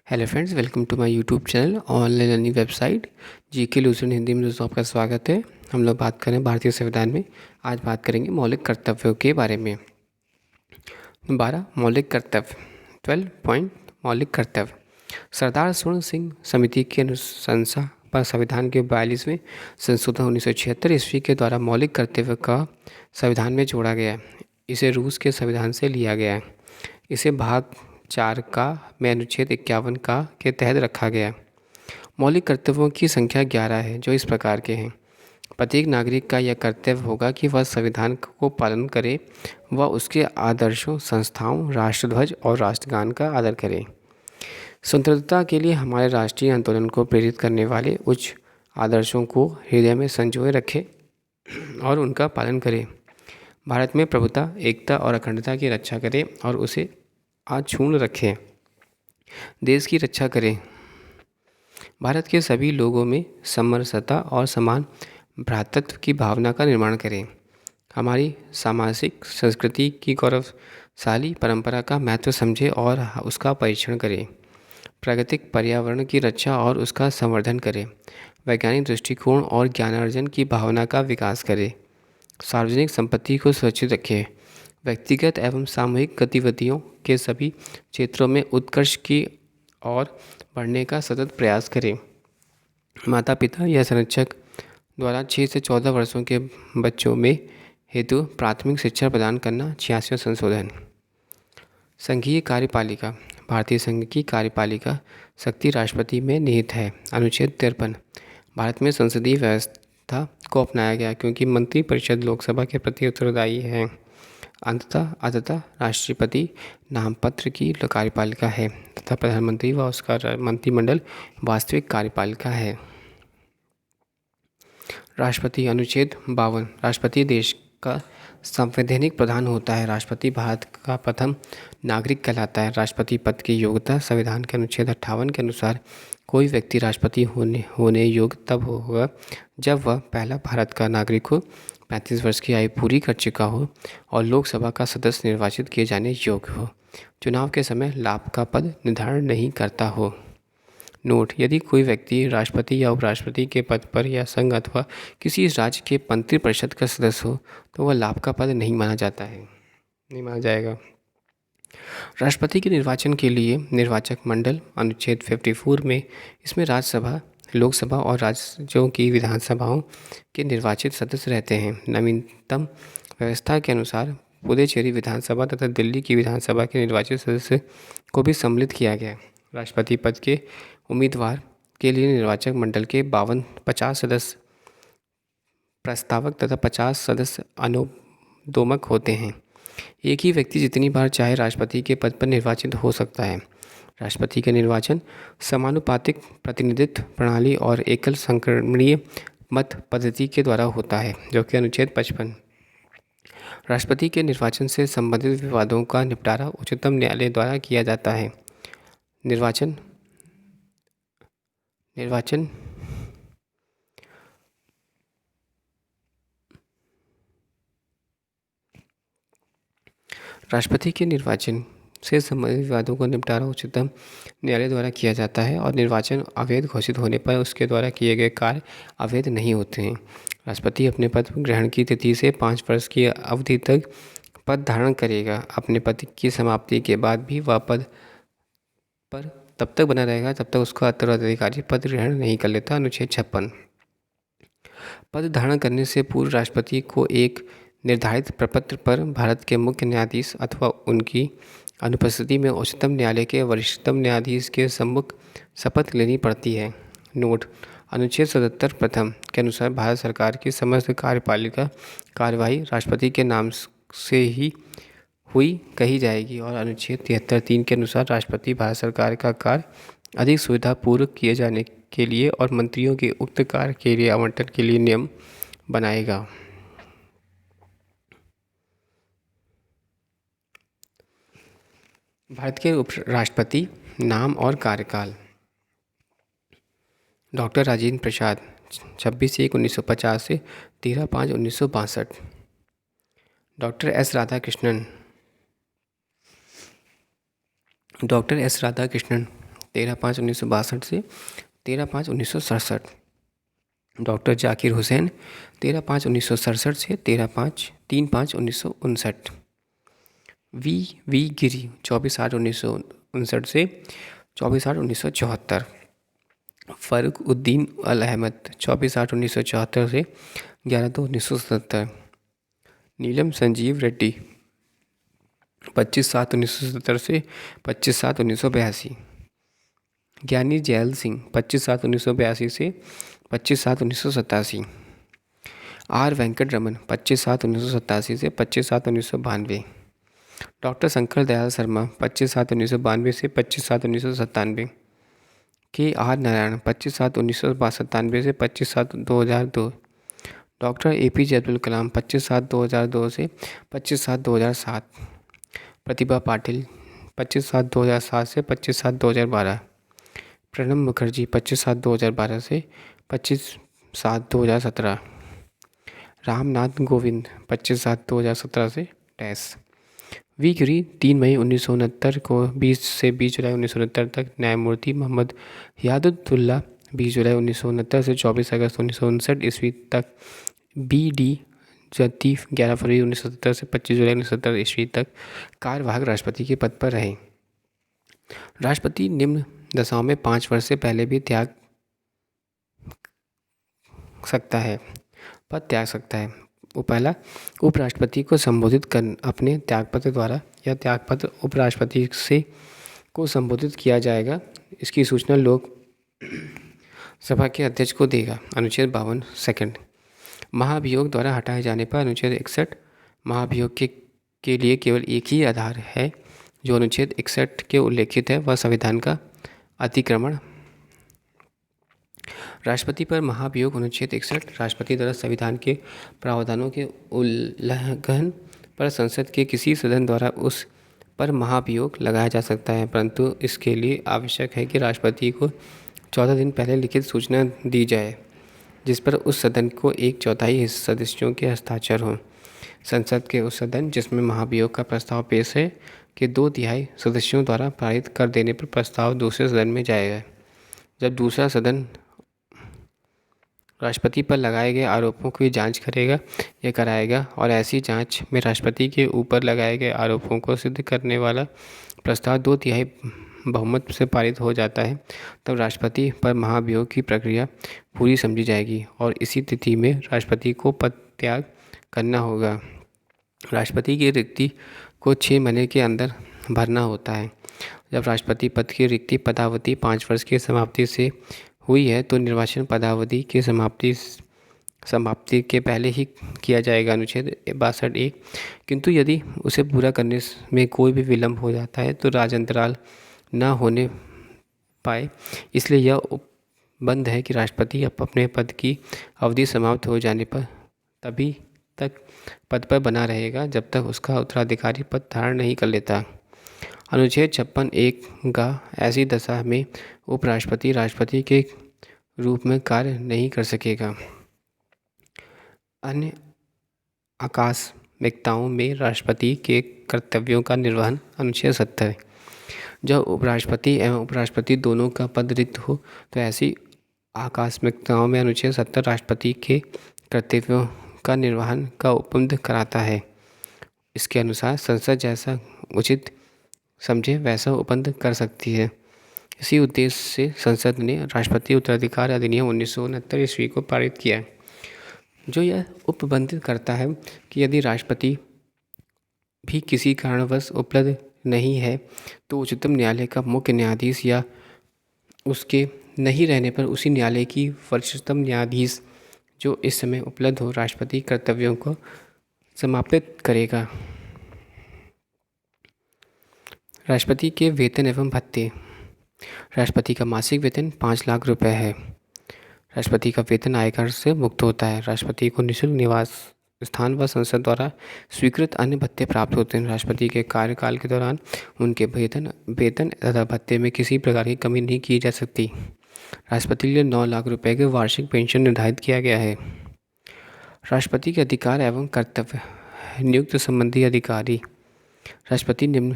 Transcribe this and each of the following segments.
Hello friends, welcome to my YouTube channel online learning website GK Lucent Hindi में। दोस्तों आपका स्वागत है। हम लोग बात करें भारतीय संविधान में। आज बात करेंगे मौलिक कर्तव्यों के बारे में। 12 मौलिक कर्तव्य। 12 पॉइंट मौलिक कर्तव्य। सरदार स्वर्ण सिंह समिति की अनुशंसा पर संविधान के 42वें संशोधन 1976 ईस्वी के द्वारा मौलिक कर्तव्य का संविधान में जोड़ा गया है। इसे रूस के संविधान से लिया गया है। इसे भाग 4 का में अनुच्छेद 51 का के तहत रखा गया है। मौलिक कर्तव्यों की संख्या 11 है, जो इस प्रकार के हैं। प्रत्येक नागरिक का यह कर्तव्य होगा कि वह संविधान को पालन करे व उसके आदर्शों, संस्थाओं, राष्ट्रध्वज और राष्ट्रगान का आदर करे। स्वतंत्रता के लिए हमारे राष्ट्रीय आंदोलन को प्रेरित करने वाले उच्च आदर्शों को हृदय में संजोए रखे और उनका पालन करे। भारत में प्रभुता, एकता और अखंडता की रक्षा करें और उसे अक्षुण्ण रखें। देश की रक्षा करें। भारत के सभी लोगों में समरसता और समान भ्रातृत्व की भावना का निर्माण करें। हमारी सामाजिक संस्कृति की गौरवशाली परंपरा का महत्व समझें और उसका परीक्षण करें। प्राकृतिक पर्यावरण की रक्षा और उसका संवर्धन करें। वैज्ञानिक दृष्टिकोण और ज्ञानार्जन की भावना का विकास करें। सार्वजनिक संपत्ति को सुरक्षित रखें। व्यक्तिगत एवं सामूहिक गतिविधियों के सभी क्षेत्रों में उत्कर्ष की ओर बढ़ने का सतत प्रयास करें। माता पिता या संरक्षक द्वारा 6 से 14 वर्षों के बच्चों में हेतु प्राथमिक शिक्षा प्रदान करना। 86वां संशोधन। संघीय कार्यपालिका। भारतीय संघ की कार्यपालिका शक्ति राष्ट्रपति में निहित है। अनुच्छेद 53। भारत में संसदीय व्यवस्था को अपनाया गया क्योंकि मंत्रिपरिषद लोकसभा के प्रति उत्तरदायी है। अंततः राष्ट्रपति नामपत्र की कार्यपालिका है तथा प्रधानमंत्री व उसका मंत्रिमंडल वास्तविक कार्यपालिका है। राष्ट्रपति। अनुच्छेद 52। राष्ट्रपति देश का संवैधानिक प्रधान होता है। राष्ट्रपति भारत का प्रथम नागरिक कहलाता है। राष्ट्रपति पद की योग्यता संविधान के अनुच्छेद 58 के अनुसार कोई व्यक्ति राष्ट्रपति होने योग्य तब होगा जब वह पहला भारत का नागरिक हो, 35 वर्ष की आयु पूरी कर चुका हो और लोकसभा का सदस्य निर्वाचित किए जाने योग्य हो। चुनाव के समय लाभ का पद निर्धारण नहीं करता हो। नोट: यदि कोई व्यक्ति राष्ट्रपति या उपराष्ट्रपति के पद पर या संघ अथवा किसी राज्य के मंत्रिपरिषद का सदस्य हो तो वह लाभ का पद नहीं माना जाएगा। राष्ट्रपति के निर्वाचन के लिए निर्वाचक मंडल। अनुच्छेद 54 में इसमें राज्यसभा, लोकसभा और राज्यों की विधानसभाओं के निर्वाचित सदस्य रहते हैं। नवीनतम व्यवस्था के अनुसार पुडुचेरी विधानसभा तथा दिल्ली की विधानसभा के निर्वाचित सदस्य को भी सम्मिलित किया गया। राष्ट्रपति पद के उम्मीदवार के लिए निर्वाचक मंडल के 50 सदस्य प्रस्तावक तथा 50 सदस्य अनुमोदक होते हैं। एक ही व्यक्ति जितनी बार चाहे राष्ट्रपति के पद पर निर्वाचित हो सकता है। राष्ट्रपति का निर्वाचन समानुपातिक प्रतिनिधित्व प्रणाली और एकल संक्रमणीय मत पद्धति के द्वारा होता है, जो कि अनुच्छेद 55। राष्ट्रपति के निर्वाचन से संबंधित विवादों का निपटारा उच्चतम न्यायालय द्वारा किया जाता है। निर्वाचन राष्ट्रपति के निर्वाचन से संबंधित विवादों का निपटारा उच्चतम न्यायालय द्वारा किया जाता है और निर्वाचन अवैध घोषित होने पर उसके द्वारा किए गए कार्य अवैध नहीं होते हैं। राष्ट्रपति अपने पद ग्रहण की तिथि से 5 वर्ष की अवधि तक पद धारण करेगा। अपने पद की समाप्ति के बाद भी वह पद पर तब तक बना रहेगा जब तक उसका उत्तराधिकारी पद ग्रहण नहीं कर लेता। अनुच्छेद 56। पद धारण करने से पूर्व राष्ट्रपति को एक निर्धारित प्रपत्र पर भारत के मुख्य न्यायाधीश अथवा उनकी अनुपस्थिति में उच्चतम न्यायालय के वरिष्ठतम न्यायाधीश के सम्मुख शपथ लेनी पड़ती है। नोट: अनुच्छेद 77 प्रथम के अनुसार भारत सरकार की समस्त कार्यपालिका कार्यवाही राष्ट्रपति के नाम से ही हुई कही जाएगी और अनुच्छेद 73(3) के अनुसार राष्ट्रपति भारत सरकार का कार्य अधिक सुविधापूर्वक किए जाने के लिए और मंत्रियों के उक्त कार्य के लिए आवंटन के लिए नियम बनाएगा। भारत के उपराष्ट्रपति नाम और कार्यकाल। डॉक्टर राजेंद्र प्रसाद 26/1/1950 से 13/5/1962। डॉक्टर एस राधाकृष्णन 13/5/1962 से 13/5/1967। डॉक्टर जाकिर हुसैन 13/5/1967 से 3/5/1959। वी गिरी 24/8/1959 से 24/8/1974। फ़रुख-उद-दीन अल अहमद 24/8/1974 से 11/2/1977। नीलम संजीव रेड्डी 25/7/1970 से 25/7/1982। ज्ञानी जैल सिंह 25/7/1982 से 25/7/1987। आर वेंकट रमन 25/7/1987 से 25/7/1992। डॉक्टर शंकर दयाल शर्मा 25/7/1992 से 25/7/1997। के आर नारायण 25/7/1997 से 25/7/2002। डॉक्टर APJ अब्दुल कलाम 25/7/2002 से 25/7/2007। प्रतिभा पाटिल 25/7/2007 से 25/7/2012। प्रणब मुखर्जी 25/7/2012 से 25/7/2017। रामनाथ गोविंद 25/7/2017 से डैश। वी गिरी 3 मई 1969 को 20 से 20 जुलाई 1969 तक। न्यायमूर्ति मोहम्मद हियादुल्ला 20 जुलाई 1969 से 24 अगस्त 1959 ईस्वी तक। BD लतीफ़ 11 फरवरी 1970 से 25 जुलाई 1970 ईस्वी तक कार्यवाहक राष्ट्रपति के पद पर रहे। राष्ट्रपति निम्न दशाओं में 5 वर्ष से पहले भी पद त्याग सकता है। पहला, उपराष्ट्रपति को संबोधित कर अपने त्यागपत्र द्वारा यह त्यागपत्र उपराष्ट्रपति से को संबोधित किया जाएगा। इसकी सूचना लोक सभा के अध्यक्ष को देगा। अनुच्छेद 52 सेकंड। महाभियोग द्वारा हटाए जाने पर अनुच्छेद 61। महाभियोग के लिए केवल एक ही आधार है जो अनुच्छेद 61 के उल्लेखित है, वह संविधान का अतिक्रमण। राष्ट्रपति पर महाभियोग अनुच्छेद 61। राष्ट्रपति द्वारा संविधान के प्रावधानों के उल्लंघन पर संसद के किसी सदन द्वारा उस पर महाभियोग लगाया जा सकता है, परंतु इसके लिए आवश्यक है कि राष्ट्रपति को 14 दिन पहले लिखित सूचना दी जाए, जिस पर उस सदन को 1/4 सदस्यों के हस्ताक्षर हों। संसद के उस सदन जिसमें महाभियोग का प्रस्ताव पेश है के 2/3 सदस्यों द्वारा पारित कर देने पर प्रस्ताव दूसरे सदन में जाएगा। जब दूसरा सदन राष्ट्रपति पर लगाए गए आरोपों की जांच करेगा या कराएगा और ऐसी जांच में राष्ट्रपति के ऊपर लगाए गए आरोपों को सिद्ध करने वाला प्रस्ताव 2/3 बहुमत से पारित हो जाता है, तब राष्ट्रपति पर महाभियोग की प्रक्रिया पूरी समझी जाएगी और इसी तिथि में राष्ट्रपति को पद त्याग करना होगा। राष्ट्रपति की रिक्ति को 6 महीने के अंदर भरना होता है। जब राष्ट्रपति पद की रिक्ति पदावधि 5 वर्ष की समाप्ति से हुई है तो निर्वाचन पदावधि की समाप्ति के पहले ही किया जाएगा। अनुच्छेद 62(1). किंतु यदि उसे पूरा करने में कोई भी विलम्ब हो जाता है तो राजअंतराल न होने पाए, इसलिए यह उपबंध है कि राष्ट्रपति अपने पद की अवधि समाप्त हो जाने पर तभी तक पद पर बना रहेगा जब तक उसका उत्तराधिकारी पद धारण नहीं कर लेता। अनुच्छेद 56(1) ऐसी दशा में उपराष्ट्रपति राष्ट्रपति के रूप में कार्य नहीं कर सकेगा। अन्य आकस्मिकताओं में राष्ट्रपति के कर्तव्यों का निर्वहन। अनुच्छेद 70। जब उपराष्ट्रपति एवं उपराष्ट्रपति दोनों का पद रिक्त हो तो ऐसी आकस्मिकताओं में अनुच्छेद 70 राष्ट्रपति के कर्तव्यों का निर्वहन का उपबंध कराता है। इसके अनुसार संसद जैसा उचित समझे वैसा उपबंध कर सकती है। इसी उद्देश्य से संसद ने राष्ट्रपति उत्तराधिकार अधिनियम 1969 ईस्वी को पारित किया, जो यह उपबंधित करता है कि यदि राष्ट्रपति भी किसी कारणवश उपलब्ध नहीं है तो उच्चतम न्यायालय का मुख्य न्यायाधीश या उसके नहीं रहने पर उसी न्यायालय की वरिष्ठतम न्यायाधीश जो इस समय उपलब्ध हो राष्ट्रपति कर्तव्यों को समापित करेगा। राष्ट्रपति के वेतन एवं भत्ते। राष्ट्रपति का मासिक वेतन 5 लाख रुपए है। राष्ट्रपति का वेतन आयकर से मुक्त होता है। राष्ट्रपति को निःशुल्क निवास स्थान व संसद द्वारा स्वीकृत अन्य भत्ते प्राप्त होते हैं। राष्ट्रपति के कार्यकाल के दौरान उनके वेतन तथा भत्ते में किसी प्रकार की कमी नहीं की जा सकती। राष्ट्रपति के लिए 9 लाख रुपए के वार्षिक पेंशन निर्धारित किया गया है। राष्ट्रपति के अधिकार एवं कर्तव्य। नियुक्त संबंधी अधिकारी। राष्ट्रपति निम्न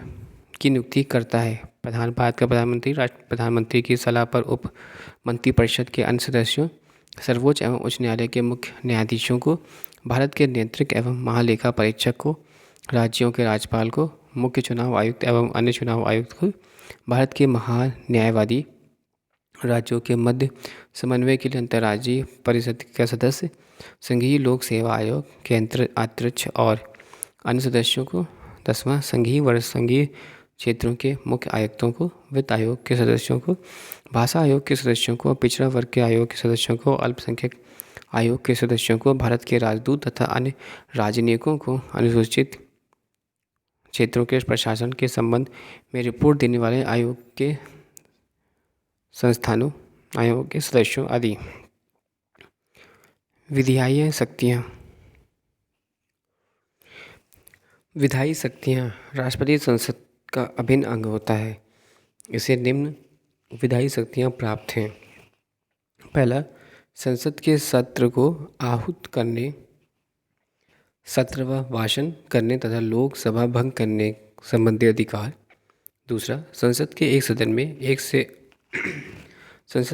की नियुक्ति करता है। भारत का प्रधानमंत्री प्रधानमंत्री की सलाह पर उप मंत्रिपरिषद के अन्य सदस्यों, सर्वोच्च एवं उच्च न्यायालय के मुख्य न्यायाधीशों को, भारत के नियंत्रक एवं महालेखा परीक्षक को, राज्यों के राज्यपाल को, मुख्य चुनाव आयुक्त एवं अन्य चुनाव आयुक्त को, भारत के महान्यायवादी, राज्यों के मध्य समन्वय के लिए अंतर्राज्यीय परिषद का सदस्य, संघीय लोक सेवा आयोग के अध्यक्ष और अन्य सदस्यों को। 10वां, संघीय वर्ष संघीय क्षेत्रों के मुख्य आयुक्तों को, वित्त आयोग के सदस्यों को, भाषा आयोग के सदस्यों को, पिछड़ा वर्ग के आयोग के सदस्यों को, अल्पसंख्यक आयोग के सदस्यों को, भारत के राजदूत तथा अन्य राजनयिकों को, अनुसूचित क्षेत्रों के प्रशासन के संबंध में रिपोर्ट देने वाले आयोग के संस्थानों, आयोग के सदस्यों आदि। विधायी शक्तियाँ। विधायी शक्तियाँ राष्ट्रपति संसद का अभिन्न अंग होता है। इसे निम्न विधायी शक्तियाँ प्राप्त हैं। पहला, संसद के सत्र को आहूत करने, सत्र व भाषण करने तथा लोकसभा भंग करने संबंधी अधिकार। दूसरा, संसद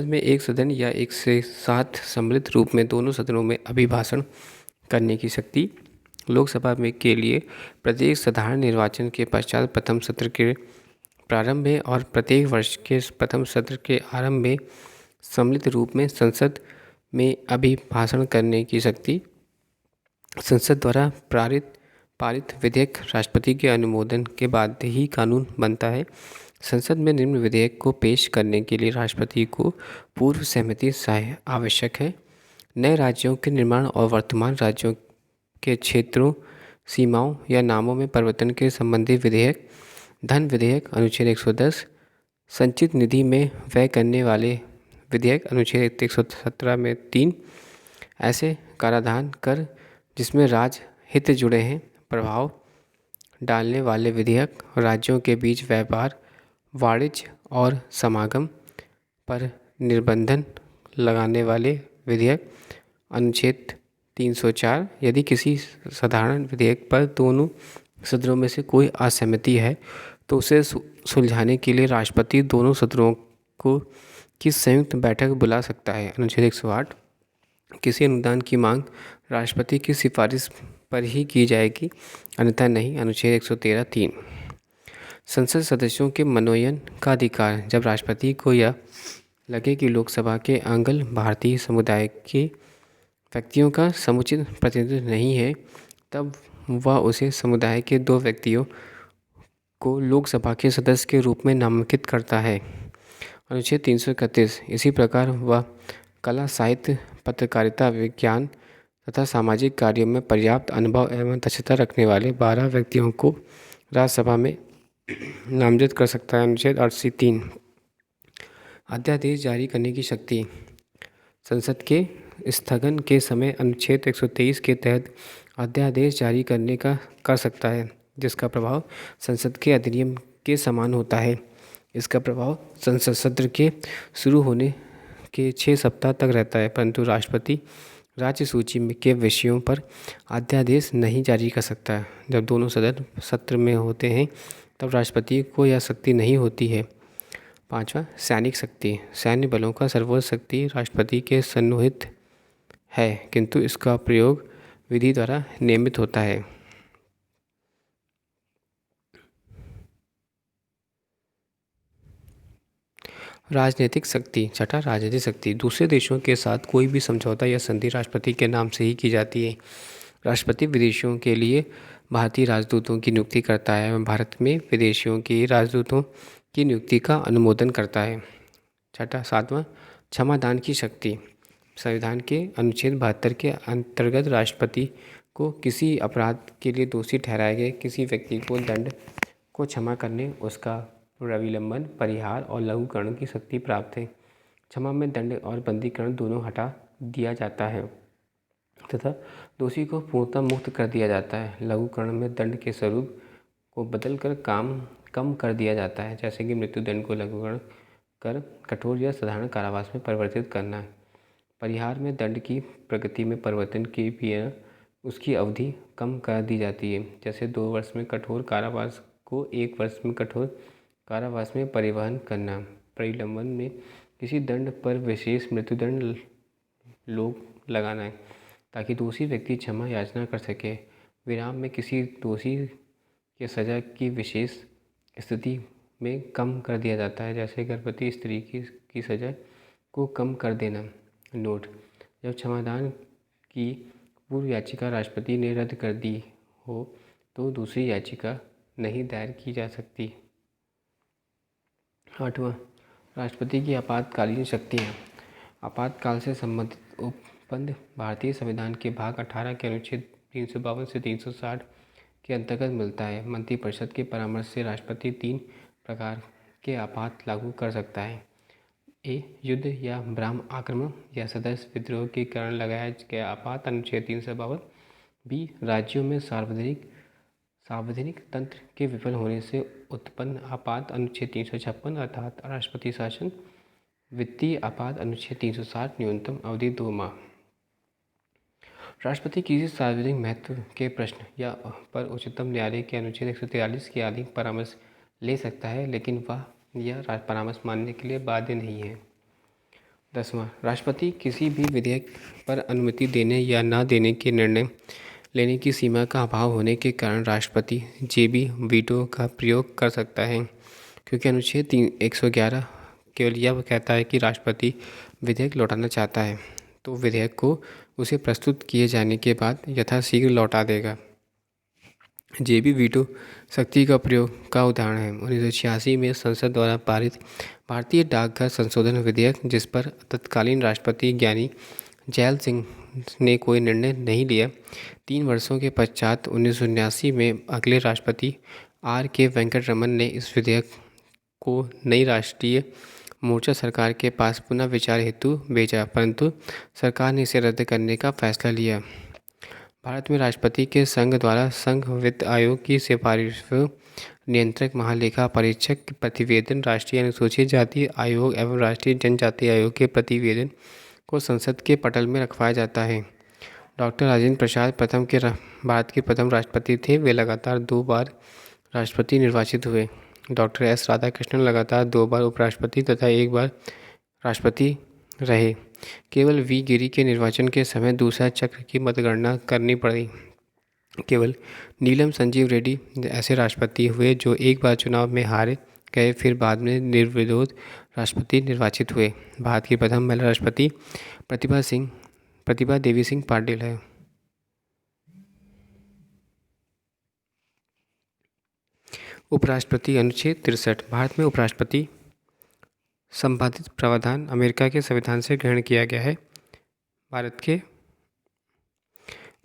में एक सदन या एक से साथ सम्मिलित रूप में दोनों सदनों में अभिभाषण करने की शक्ति। लोकसभा में के लिए प्रत्येक साधारण निर्वाचन के पश्चात प्रथम सत्र के प्रारंभ में और प्रत्येक वर्ष के प्रथम सत्र के आरंभ में सम्मिलित रूप में संसद में अभिभाषण करने की शक्ति। संसद द्वारा पारित विधेयक राष्ट्रपति के अनुमोदन के बाद ही कानून बनता है। संसद में निम्न विधेयक को पेश करने के लिए राष्ट्रपति को पूर्व सहमति आवश्यक है। नए राज्यों के निर्माण और वर्तमान राज्यों के क्षेत्रों, सीमाओं या नामों में परिवर्तन के संबंधी विधेयक। धन विधेयक अनुच्छेद 110। संचित निधि में व्यय करने वाले विधेयक अनुच्छेद 117 में 3। ऐसे कराधान कर जिसमें राज्य हित जुड़े हैं, प्रभाव डालने वाले विधेयक। राज्यों के बीच व्यापार, वाणिज्य और समागम पर निर्बंधन लगाने वाले विधेयक अनुच्छेद 304। यदि किसी साधारण विधेयक पर दोनों सदनों में से कोई असहमति है तो उसे सुलझाने के लिए राष्ट्रपति दोनों सदनों की संयुक्त बैठक बुला सकता है। अनुच्छेद 108। किसी अनुदान की मांग राष्ट्रपति की सिफारिश पर ही की जाएगी, अन्यथा नहीं। अनुच्छेद 113 3। संसद सदस्यों के मनोनयन का अधिकार। जब राष्ट्रपति को यह लगे कि लोकसभा के आंग्ल भारतीय समुदाय के व्यक्तियों का समुचित प्रतिनिधित्व नहीं है, तब वह उसे समुदाय के 2 व्यक्तियों को लोकसभा के सदस्य के रूप में नामांकित करता है। अनुच्छेद 331। इसी प्रकार वह कला, साहित्य, पत्रकारिता, विज्ञान तथा सामाजिक कार्यों में पर्याप्त अनुभव एवं दक्षता रखने वाले 12 व्यक्तियों को राज्यसभा में नामजद कर सकता है। अनुच्छेद 80 3। अध्यादेश जारी करने की शक्ति। संसद के स्थगन के समय अनुच्छेद 123 के तहत अध्यादेश जारी कर सकता है, जिसका प्रभाव संसद के अधिनियम के समान होता है। इसका प्रभाव संसद सत्र के शुरू होने के 6 सप्ताह तक रहता है, परंतु राष्ट्रपति राज्य सूची के विषयों पर अध्यादेश नहीं जारी कर सकता। जब दोनों सदन सत्र में होते हैं तब राष्ट्रपति को यह शक्ति नहीं होती है। 5वां, सैनिक शक्ति। सैन्य बलों का सर्वोच्च शक्ति राष्ट्रपति के सन्निहित है, किंतु इसका प्रयोग विधि द्वारा नियमित होता है। राजनीतिक शक्ति। 6ठा, राजनीतिक शक्ति। दूसरे देशों के साथ कोई भी समझौता या संधि राष्ट्रपति के नाम से ही की जाती है। राष्ट्रपति विदेशियों के लिए भारतीय राजदूतों की नियुक्ति करता है एवं भारत में विदेशियों के राजदूतों की नियुक्ति का अनुमोदन करता है। 7वां, क्षमादान की शक्ति। संविधान के अनुच्छेद 72 के अंतर्गत राष्ट्रपति को किसी अपराध के लिए दोषी ठहराए गए किसी व्यक्ति को दंड को क्षमा करने, उसका विलंबन, परिहार और लघुकरण की शक्ति प्राप्त है। क्षमा में दंड और बंदीकरण दोनों हटा दिया जाता है तथा दोषी को पूर्णतः मुक्त कर दिया जाता है। लघुकरण में दंड के स्वरूप को बदलकर कम कर दिया जाता है, जैसे कि मृत्युदंड को लघुकरण कर कठोर या साधारण कारावास में परिवर्तित करना है। परिहार में दंड की प्रगति में परिवर्तन की भी उसकी अवधि कम कर दी जाती है, जैसे 2 वर्ष में कठोर कारावास को 1 वर्ष में कठोर कारावास में परिवहन करना, परिलंबन में किसी दंड पर विशेष मृत्युदंड लोग लगाना है ताकि दोषी व्यक्ति क्षमा याचना कर सके। विराम में किसी दोषी के सज़ा की विशेष स्थिति में कम कर दिया जाता है, जैसे गर्भवती स्त्री की सज़ा को कम कर देना। नोट: जब क्षमादान की पूर्व याचिका राष्ट्रपति ने रद्द कर दी हो तो दूसरी याचिका नहीं दायर की जा सकती। 8वां, राष्ट्रपति की आपातकालीन शक्तियाँ। आपातकाल से संबंधित उपबंध भारतीय संविधान के भाग 18 के अनुच्छेद 352 से 360 के अंतर्गत मिलता है। मंत्रिपरिषद के परामर्श से राष्ट्रपति 3 प्रकार के आपात लागू कर सकता है। ए. युद्ध या ब्रह्म आक्रमण या सदस्य विद्रोह के कारण लगाया गया आपात, अनुच्छेद 352। बी. राज्यों में सार्वजनिक तंत्र के विफल होने से उत्पन्न आपात, अनुच्छेद 356 अर्थात राष्ट्रपति शासन। वित्तीय आपात, अनुच्छेद 360 न्यूनतम अवधि 2 माह। राष्ट्रपति किसी सार्वजनिक महत्व के प्रश्न या पर उच्चतम न्यायालय के अनुच्छेद 143 के अधीन परामर्श ले सकता है, लेकिन वह यह परामर्श मानने के लिए बाध्य नहीं है। 10वां, राष्ट्रपति किसी भी विधेयक पर अनुमति देने या न देने के निर्णय लेने की सीमा का अभाव होने के कारण राष्ट्रपति जेबी वीटो का प्रयोग कर सकता है, क्योंकि अनुच्छेद 111 केवल यह कहता है कि राष्ट्रपति विधेयक लौटाना चाहता है तो विधेयक को उसे प्रस्तुत किए जाने के बाद यथाशीघ्र लौटा देगा। जेबी वीटो शक्ति का प्रयोग का उदाहरण है 1986 में संसद द्वारा पारित भारतीय डाकघर संशोधन विधेयक, जिस पर तत्कालीन राष्ट्रपति ज्ञानी जैल सिंह ने कोई निर्णय नहीं लिया। 3 वर्षों के पश्चात 1979 में अगले राष्ट्रपति R.K. वेंकटरमन ने इस विधेयक को नई राष्ट्रीय मोर्चा सरकार के पास पुनः विचार हेतु भेजा, परंतु सरकार ने इसे रद्द करने का फैसला लिया। भारत में राष्ट्रपति के संघ द्वारा संघ वित्त आयोग की सिफारिशों, नियंत्रक महालेखा परीक्षक के प्रतिवेदन, राष्ट्रीय अनुसूचित जाति आयोग एवं राष्ट्रीय जनजाति आयोग के प्रतिवेदन को संसद के पटल में रखवाया जाता है। डॉक्टर राजेंद्र प्रसाद प्रथम के भारत के प्रथम राष्ट्रपति थे। वे लगातार 2 बार राष्ट्रपति निर्वाचित हुए। डॉक्टर एस राधाकृष्णन लगातार 2 बार उपराष्ट्रपति तथा 1 बार राष्ट्रपति रहे। केवल वी गिरी के निर्वाचन के समय दूसरा चक्र की मतगणना करनी पड़ी। केवल नीलम संजीव रेड्डी ऐसे राष्ट्रपति हुए जो 1 बार चुनाव में हारे गए, फिर बाद में निर्विरोध राष्ट्रपति निर्वाचित हुए। भारत की प्रथम महिला राष्ट्रपति प्रतिभा देवी सिंह पाटिल है। उपराष्ट्रपति, अनुच्छेद 63। भारत में उपराष्ट्रपति संपादित प्रावधान अमेरिका के संविधान से ग्रहण किया गया है। भारत के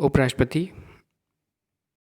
उपराष्ट्रपति